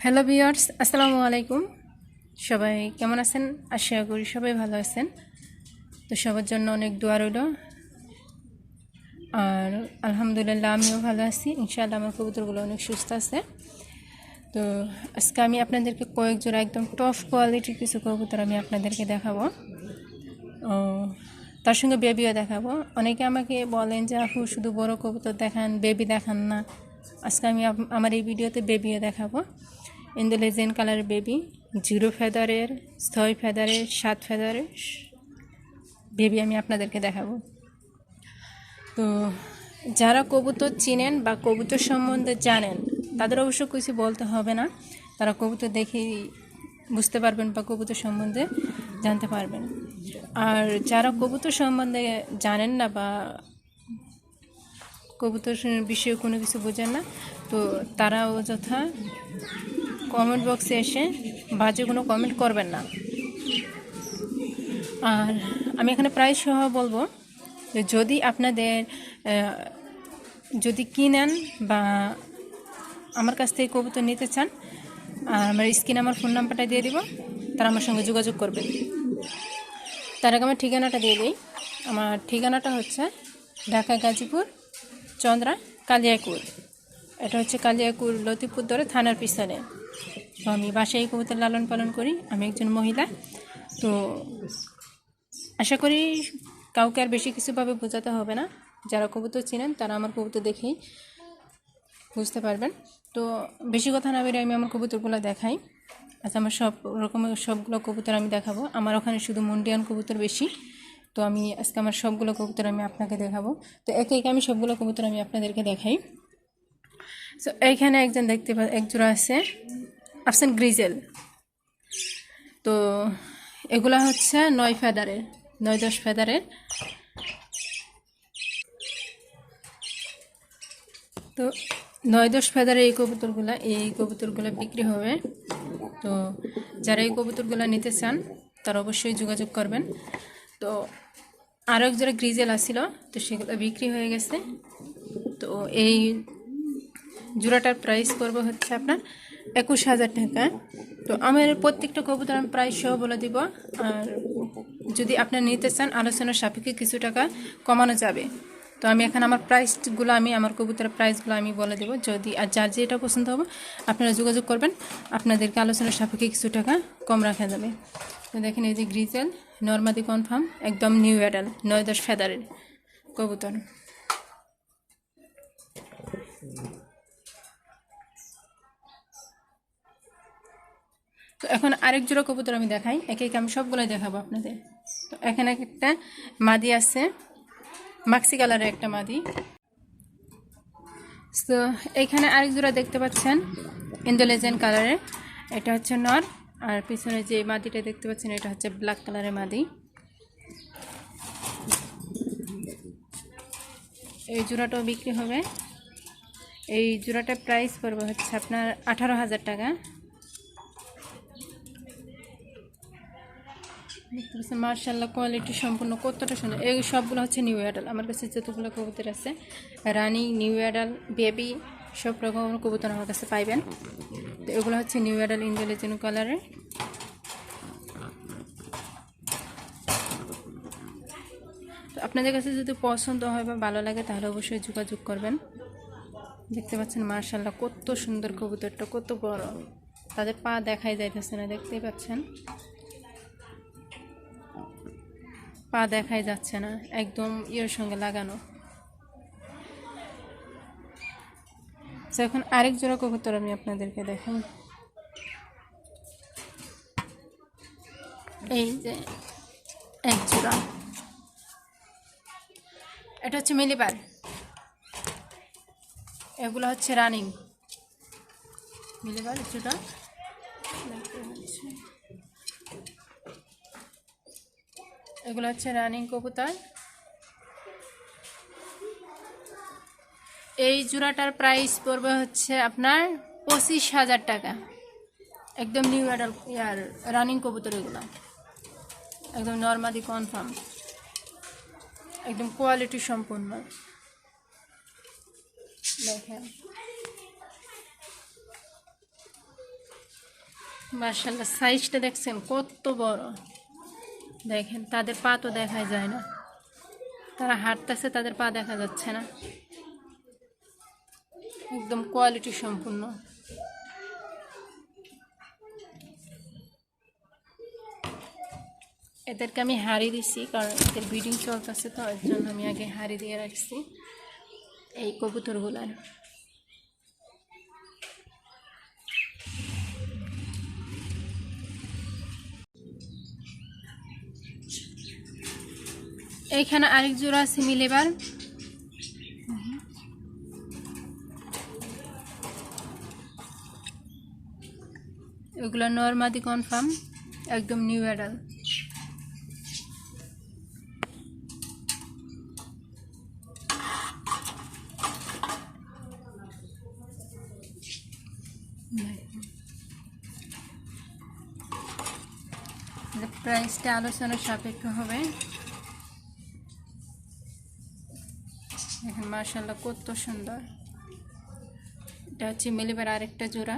Hello viewers, আসসালামু আলাইকুম। সবাই কেমন আছেন? আশা করি সবাই ভালো আছেন। তো সবার জন্য অনেক দোয়া রইল। আর আলহামদুলিল্লাহ আমিও ভালো আছি। ইনশাআল্লাহ আমার কবুতরগুলো অনেক সুস্থ আছে। তো আজকে আমি আপনাদেরকে কয়েক জোড়া একদম টপ কোয়ালিটির কিছু কবুতর আমি আপনাদেরকে দেখাবো। ও তার সঙ্গে বেবিও দেখাবো। অনেকে আমাকে বলেন যে আপু শুধু বড় কবুতর দেখান, বেবি দেখান না। আজকে আমি আমার এই ভিডিওতে বেবিও দেখাবো। ইন্দোলেজিয়ান কালার বেবি, 0 ফেদারের, 6 ফেদারের, 7 ফেদারের বেবি আমি আপনাদেরকে দেখাবো। তো যারা কবুতর চিনেন বা কবুতর সম্বন্ধে জানেন তাদের অবশ্য কিছু বলতে হবে না। তারা কবুতর দেখেই বুঝতে পারবেন বা কবুতর সম্বন্ধে জানতে পারবেন। আর যারা কবুতর সম্বন্ধে জানেন না বা কবুতর বিষয়ে কোনো কিছু বোঝেন না, তো তারা অযথা কমেন্ট বক্সে এসে বাজে কোনো কমেন্ট করবেন না। আর আমি এখানে প্রাইস সহ বলবো যে যদি আপনাদের যদি কিনেন বা আমার কাছ থেকে কবুতর নিতে চান, আমার স্ক্রিনে আমার ফোন নাম্বারটা দিয়ে দিব, তারা আমার সঙ্গে যোগাযোগ করবে। তার আগে আমার ঠিকানাটা দিয়ে দিই। আমার ঠিকানাটা হচ্ছে ঢাকা গাজীপুর চন্দ্রা কালিয়াকুর। এটা হচ্ছে কালিয়াকুর লতিপুর ধরে থানার পিছনে। তো আমি বাসায় কবুতর লালন পালন করি, আমি একজন মহিলা। তো আশা করি কাউকে আর বেশি কিছুভাবে বোঝাতে হবে না। যারা কবুতর চিনেন তারা আমার কবুতর দেখেই বুঝতে পারবেন। তো বেশি কথা না বেরিয়ে আমি আমার কবুতরগুলো দেখাই। আচ্ছা, আমার সব রকমের সবগুলো কবুতর আমি দেখাবো। আমার ওখানে শুধু মুন্ডিয়ান কবুতর বেশি, তো আমি আজকে আমার সবগুলো কবুতর আমি আপনাকে দেখাবো। তো একে একে আমি সবগুলো কবুতর আমি আপনাদেরকে দেখাই। তো এইখানে একজন দেখতে এক জোড়া আছে আফসান গ্রিজেল। তো এগুলা হচ্ছে 9 ফেদারের, 9-10 ফেদারের। তো 9-10 ফেদারের এই কবুতরগুলো বিক্রি হবে। তো যারা এই কবুতরগুলো নিতে চান তারা অবশ্যই যোগাযোগ করবেন। তো আরও এক জোড়া গ্রিজেল আসছিল, তো সেগুলো বিক্রি হয়ে গেছে। তো এই জোড়াটার প্রাইস পড়বে হচ্ছে আপনার 21,000 টাকা। তো আমার প্রত্যেকটা কবুতর আমি প্রাইস সহ বলে দিব। আর যদি আপনারা নিতে চান আলোচনার সাপেক্ষে কিছু টাকা কমানো যাবে। তো আমি এখানে আমার প্রাইসগুলো আমার কবুতরের প্রাইসগুলো আমি বলে দেবো। যদি আর যার যেটা পছন্দ হবে আপনারা যোগাযোগ করবেন, আপনাদেরকে আলোচনার সাপেক্ষে কিছু টাকা কম রাখা যাবে। তো দেখেন এই যে গ্রিজেল নর্মাদি কনফার্ম একদম নিউ অ্যাডাল 9-10 ফেদারের কবুতর। তো এখন আরেক জোড়া কবুতর আমি দেখাই, একে একে আমি সবগুলোই দেখাবো আপনাদের। তো এখানে একটা মাদি আছে, মাক্সি কালারের একটা মাদি। তো এইখানে আরেক জোড়া দেখতে পাচ্ছেন ইন্দোলেজিয়ান কালারের, এটা হচ্ছে নর। আর পিছনে যে মাদিটা দেখতে পাচ্ছেন এটা হচ্ছে ব্ল্যাক কালারের মাদি। এই জোড়াটাও বিক্রি হবে। এই জোড়াটার প্রাইস পড়বে হচ্ছে আপনার 18,000 টাকা। দেখতে পাচ্ছেন মার্শাল্লাহ কোয়ালিটি সম্পূর্ণ কতটা সুন্দর। এই সবগুলো হচ্ছে নিউ অ্যাডাল। আমার কাছে যতগুলো কবুতর আছে রানি, নিউ অ্যাডাল, বেবি সব রকমের কবুতর আমার কাছে পাইবেন। তো এগুলো হচ্ছে নিউ অ্যাডাল ইন্ডিয়ান কালারের। তো আপনাদের কাছে যদি পছন্দ হয় বা ভালো লাগে তাহলে অবশ্যই যোগাযোগ করবেন। দেখতে পাচ্ছেন মার্শাল্লাহ কত সুন্দর কবুতরটা, কত বড়। তাদের পা দেখাই যাইতেছে না, দেখতেই পাচ্ছেন পা দেখাই যাচ্ছে না, একদম ইয়ের সঙ্গে লাগানো। তো এখন আরেক জোড়া কবুতর আমি আপনাদেরকে দেখাই। এই যে এক জোড়া, এটা হচ্ছে মিলিবার। এগুলো হচ্ছে রানিং মিলিবার জোড়া। এগুলো হচ্ছে রানিং কবুতর। এই জোড়াটার প্রাইস পড়বে হচ্ছে আপনার 25,000 টাকা। একদম নিউ অ্যাডাল ইয়ার রানিং কবুতর, এগুলো একদম নর্মালি কনফার্ম, একদম কোয়ালিটি সম্পূর্ণ। দেখেন মাশাআল্লাহ, সাইজটা দেখছেন কত বড়। দেখেন তাদের পা তো দেখা যায় না, তারা হাঁটতেছে তাদের পা দেখা যাচ্ছে না, একদম কোয়ালিটি সম্পূর্ণ। এদেরকে আমি হাঁড়ি দিছি, কারণ এদের ব্রিডিং চলতেছে, তো এর জন্য আমি আগে হাঁড়ি দিয়ে রাখছি এই কবুতরগুলার। এইখানে আরেক জোড়া আছে মিলেবার। এগুলো নরমাদি কনফার্ম, একদম নিউ অ্যাডাল। প্রাইসটা আলোচনার সাপেক্ষ হবে। দেখেন মাশাআল্লাহ কত সুন্দর। এটা হচ্ছে মিলিবার আরেকটা জোড়া।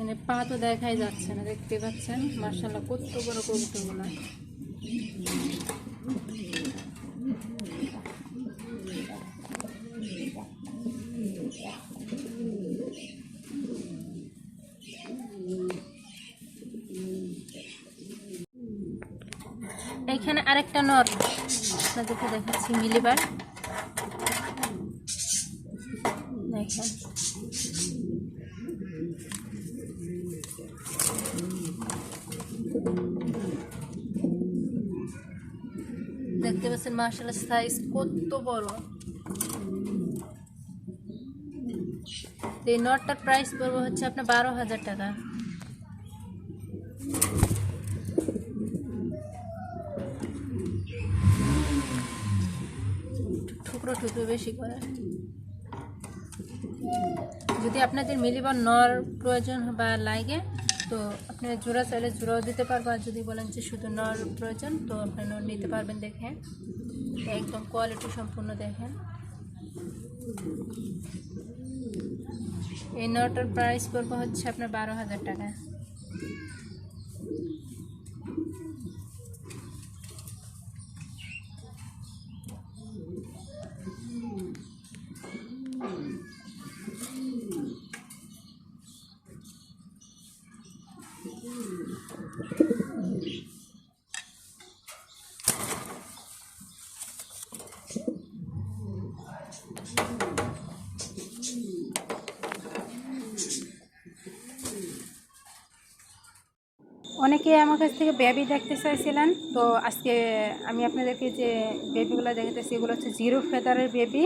মানে পা তো দেখাই যাচ্ছে না, দেখতে পাচ্ছেন মাশাআল্লাহ কত বড় কবুতরগুলো। এখানে আরেকটা নর আপনাদেরকে দেখাচ্ছি, মিলিবার। দেখেন দেখতে পাচ্ছেন মাশাআল্লাহ সাইজ কত বড়। এই নটটার প্রাইস পড়বে হচ্ছে আপনার 12,000 টাকা। টুকরো টুকরো বেশি করে। যদি আপনাদের মিলিবার নর প্রয়োজন বা লাগে তো আপনি জোড়া চাইলে জোড়াও দিতে পারবো, আর যদি বলেন যে শুধু নর প্রয়োজন তো আপনি নর নিতে পারবেন। দেখেন একদম কোয়ালিটি সম্পূর্ণ। দেখেন এই নটার প্রাইস পড়বে হচ্ছে আপনার 12,000 টাকা। অনেকে আমার কাছ থেকে বেবি দেখতে চাইছিলেন, তো আজকে আমি আপনাদেরকে যে বেবিগুলো দেখাতেছি এগুলো হচ্ছে জিরো ফেদারের বেবি,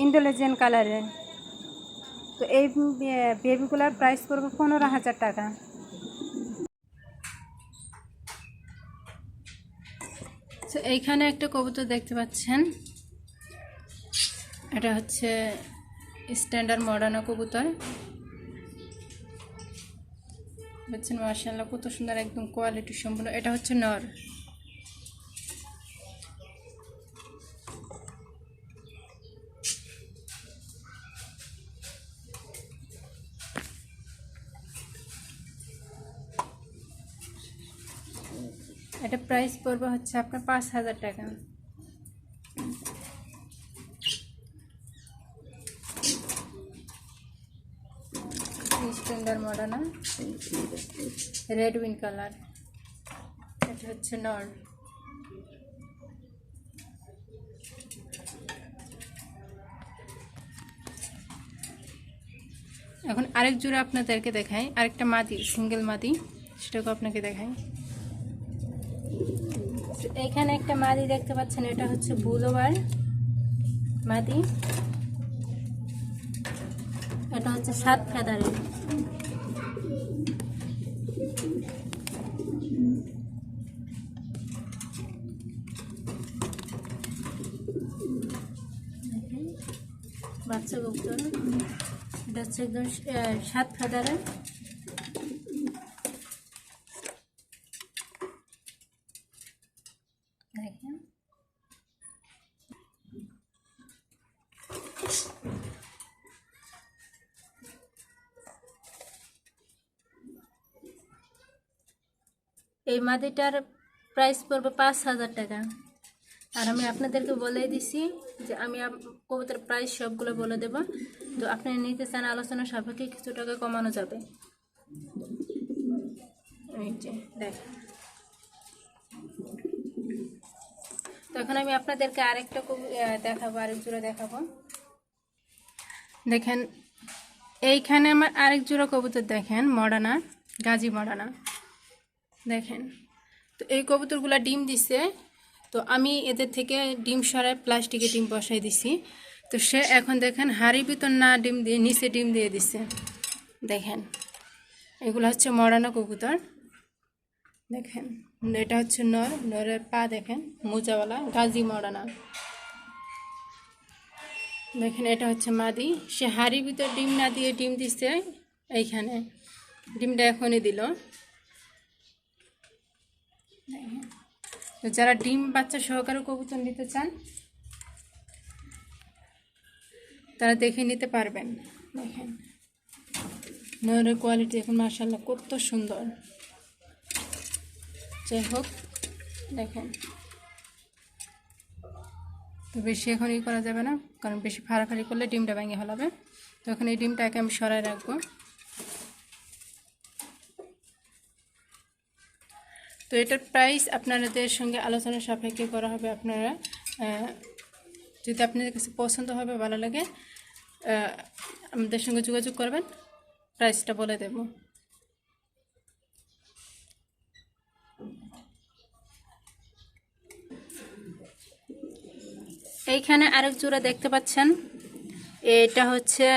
ইন্দোলেজিয়ান কালারের। তো এই বেবিগুলোর প্রাইস পড়বে 15,000 টাকা। তো এইখানে একটা কবুতর দেখতে পাচ্ছেন, এটা হচ্ছে স্ট্যান্ডার্ড মডার্ন কবুতর। দেখছেন মাশাআল্লাহ কত সুন্দর, একদম কোয়ালিটি সম্পূর্ণ। এটা হচ্ছে নর। এটা প্রাইস পড়বে হচ্ছে আপনার 5,000 টাকা। Standard modern red win colour. এটা হচ্ছে নর। এখন আরেক জোড়া আপনাদেরকে দেখাই, আরেকটা মাদি, সিঙ্গেল মাদি, সেটাকে আপনাকে দেখাই। এখানে একটা মাদি দেখতে পাচ্ছেন, এটা হচ্ছে বুলোবার মাদি। এটা হচ্ছে 7 ফেদারের। বাচ্চা কবুতর, এটা হচ্ছে একদম 7 ফেদারের। দেখেন এই মাদিটার প্রাইস পড়বে 5,000 টাকা। আর আমি আপনাদেরকে বলে দিছি যে আমি কবুতর প্রাইস সবগুলো বলে দেব, তো আপনি নিতে চান আলোচনা সাপেক্ষে কিছু টাকা কমানো যাবে। এই যে দেখেন, তখন আমি আপনাদেরকে আরেকটা দেখাবো, আরেক জোড়া দেখাবো। দেখেন এইখানে আমার আরেক জোড়া কবুতর দেখেন, মডানা, গাজী মডানা দেখেন। তো এই কবুতরগুলা ডিম দিছে, তো আমি এদের থেকে ডিম সরায় প্লাস্টিকে ডিম বসাই দিছি। তো সে এখন দেখেন হাড়ির ভিতর না ডিম দিয়ে নিচে ডিম দিয়ে দিছে। দেখেন এগুলো হচ্ছে মডানা কবুতর। দেখেন এটা হচ্ছে নর, নরের পা দেখেন মোজাওয়ালা, গাজী মডানা। দেখেন এটা হচ্ছে মাদি, সে হাড়ির ভিতর ডিম না দিয়ে ডিম দিচ্ছে এইখানে, ডিমটা এখনই দিল। তো যারা ডিম বাচ্চা সহকারে কবুতর নিতে চান তারা দেখে নিতে পারবেন। দেখেন নরের কোয়ালিটি এখন মাশাআল্লাহ কত সুন্দর। যাই হোক দেখেন, তো বেশি এখন ই করা যাবে না, কারণ বেশি ফাড়াফাড়ি করলে ডিমটা ভেঙে ফেলাবে। তো এখন এই ডিমটাকে আমি সরাই রাখবো। তো এটার প্রাইস আপনাদের সঙ্গে আলোচনা সাপেক্ষে করা হবে। আপনারা যদি আপনাদের কাছে পছন্দ হবে, ভালো লাগে, আমাদের সঙ্গে যোগাযোগ করবেন, প্রাইসটা বলে দেব। এইখানে আরেক জোড়া দেখতে পাচ্ছেন, এটা হচ্ছে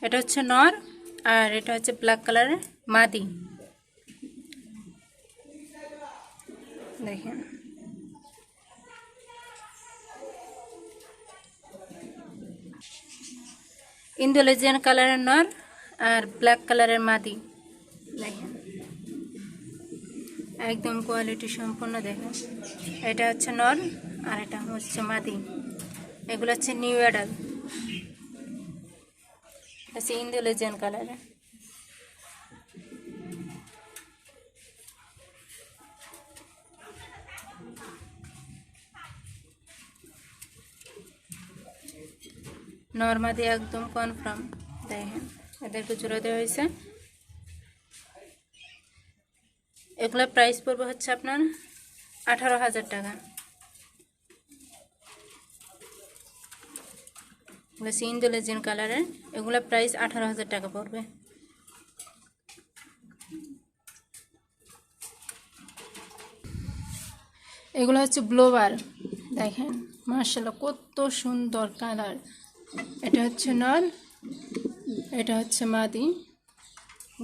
এটা হচ্ছে নর, আর এটা হচ্ছে ব্ল্যাক কালারের মাদি। দেখেন ইন্দোলেজিয়ান কালারের নর আর ব্ল্যাক কালারের মাদি। দেখেন একদম কোয়ালিটি সম্পূর্ণ। দেখেন এটা হচ্ছে নর আর এটা হচ্ছে মাদি। এগুলো হচ্ছে নিউ অ্যাডাল, হচ্ছে ইন্দোলেজিয়ান কালারের। নর্মাদি একদম কনফার্ম। দেখেন এদেরকে জোড়া দেওয়া হয়েছে। এগুলো প্রাইস পড়বে হচ্ছে আপনার 18,000 টাকা। এগুলো ইন্দোলেজিয়ান কালারের, এগুলো প্রাইস 18,000 টাকা পড়বে। এগুলো হচ্ছে ব্লোবার। দেখেন মাশাআল্লাহ কত সুন্দর কালার। এটা হচ্ছে নর, এটা হচ্ছে মাদি।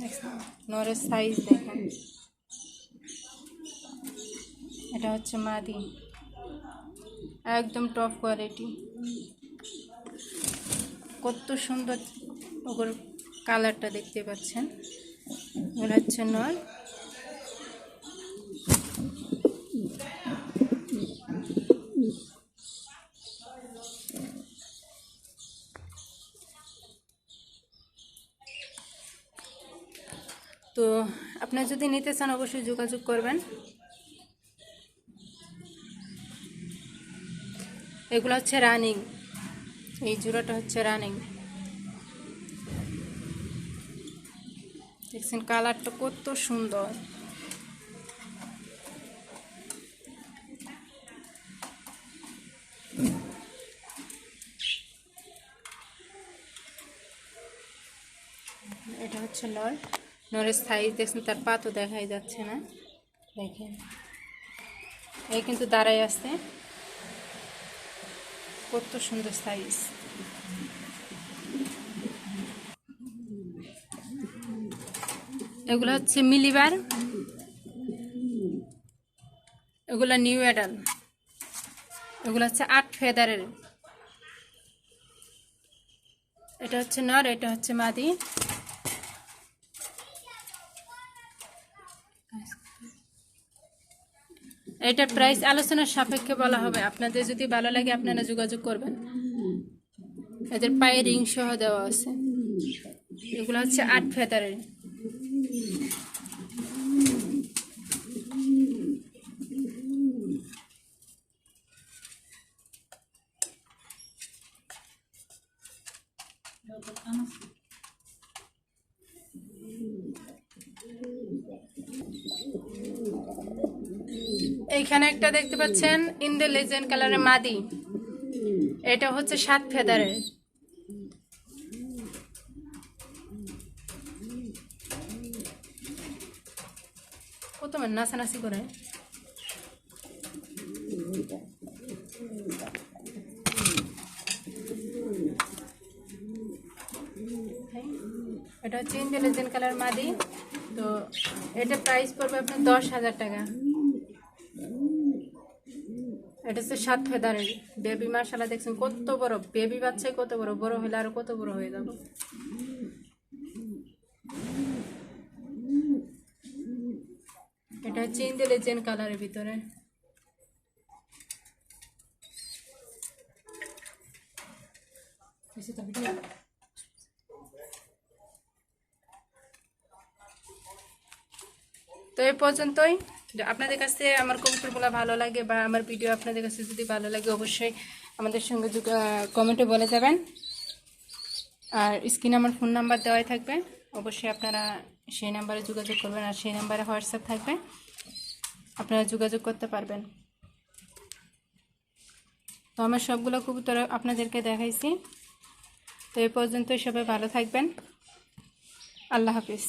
দেখেন নরের সাইজ দেখেন, এটা হচ্ছে মাদি, একদম টপ কোয়ালিটি। কত সুন্দর ওগুলোর কালারটা দেখতে পাচ্ছেন। এগুলো হচ্ছে নর, তো আপনারা যদি নিতে চান অবশ্যই যোগাযোগ করবেন। এগুলো হচ্ছে রানিং, এই জোড়াটা হচ্ছে রানিং। দেখছেন কালারটা কত সুন্দর। এটা হচ্ছে নর, নরের সাইজ দেখছেন, তার পা তো দেখাই যাচ্ছে না। দেখেন এই কিন্তু দাঁড়াই আছে, কত সুন্দর সাইজ। এগুলো হচ্ছে মিলিবার, এগুলো নিউ অ্যাডাল। এগুলো হচ্ছে 8 ফেদারের। এটা হচ্ছে নর, এটা হচ্ছে মাদি। এটা প্রাইস আলোচনার সাপেক্ষে বলা হবে, আপনাদের যদি ভালো লাগে আপনারা যোগাযোগ করবেন। এদের পায়ে রিং সহ দেওয়া আছে। এগুলো হচ্ছে 8 ফেদারের। এইখানে একটা দেখতে পাচ্ছেন ইন্দো লেজেন্ড কালারের মাদি, এটা হচ্ছে 7 ফেদারের। কত নাচানাচি করে। এটা হচ্ছে ইন্দো লেজেন্ড কালার মাদি। তো এটা প্রাইস পড়বে আপনার 10,000 টাকা। এটা হচ্ছে 7 ফেদারের বেবি। মাশাআল্লাহ দেখছেন কত বড় বেবি বাচ্চা, কত বড়, বড় হলে আরো কত বড় হয়ে যাবে। এটা হচ্ছে ইন্দো লেজেন্ড কালারের ভিতরে। তো এই পর্যন্তই। আপনাদের কাছে আমার কবুতরগুলো ভালো লাগে বা আমার ভিডিও আপনাদের কাছে যদি ভালো লাগে অবশ্যই আমাদের সঙ্গে কমেন্টে বলে যাবেন। আর স্ক্রিনে আমার ফোন নাম্বার দেওয়াই থাকবে, অবশ্যই আপনারা সেই নাম্বারে যোগাযোগ করবেন। আর সেই নাম্বারে হোয়াটসঅ্যাপ থাকবে, আপনারা যোগাযোগ করতে পারবেন। তো আমার সবগুলো কবুতর আপনাদেরকে দেখাইছি। তো এই পর্যন্তই, সবাই ভালো থাকবেন। আল্লাহ হাফিজ।